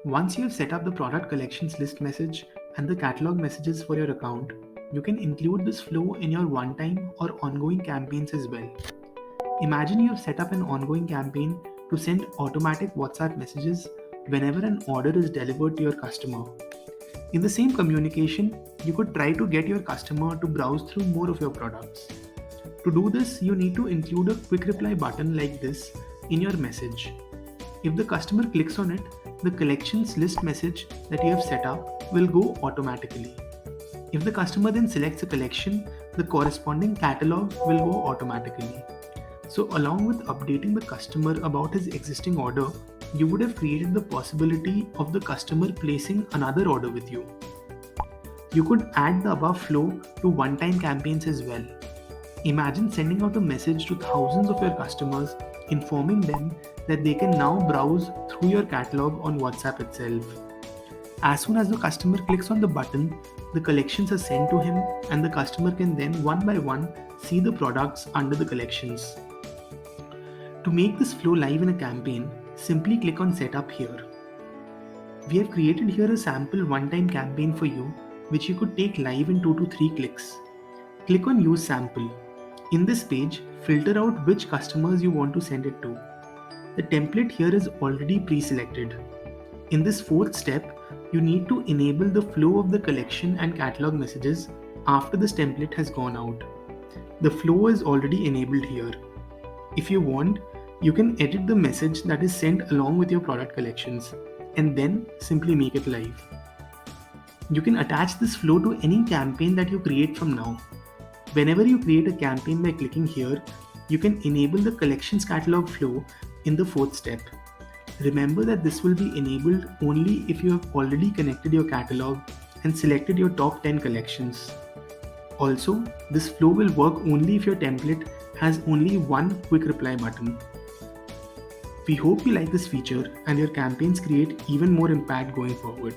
Once you have set up the product collections list message and the catalog messages for your account, you can include this flow in your one-time or ongoing campaigns as well. Imagine you have set up an ongoing campaign to send automatic WhatsApp messages whenever an order is delivered to your customer. In the same communication, you could try to get your customer to browse through more of your products. To do this, you need to include a quick reply button like this in your message. If the customer clicks on it, the collections list message that you have set up will go automatically. If the customer then selects a collection, the corresponding catalog will go automatically. So along with updating the customer about his existing order, you would have created the possibility of the customer placing another order with you. You could add the above flow to one-time campaigns as well. Imagine sending out a message to thousands of your customers, informing them that they can now browse through your catalog on WhatsApp itself. As soon as the customer clicks on the button, the collections are sent to him and the customer can then one by one see the products under the collections. To make this flow live in a campaign, simply click on Setup here. We have created here a sample one-time campaign for you, which you could take live in 2 to 3 clicks. Click on Use Sample. In this page, filter out which customers you want to send it to. The template here is already pre-selected. In this fourth step, you need to enable the flow of the collection and catalog messages after this template has gone out. The flow is already enabled here. If you want, you can edit the message that is sent along with your product collections and then simply make it live. You can attach this flow to any campaign that you create from now. Whenever you create a campaign by clicking here, you can enable the collections catalog flow in the fourth step. Remember that this will be enabled only if you have already connected your catalog and selected your top 10 collections. Also, this flow will work only if your template has only one quick reply button. We hope you like this feature and your campaigns create even more impact going forward.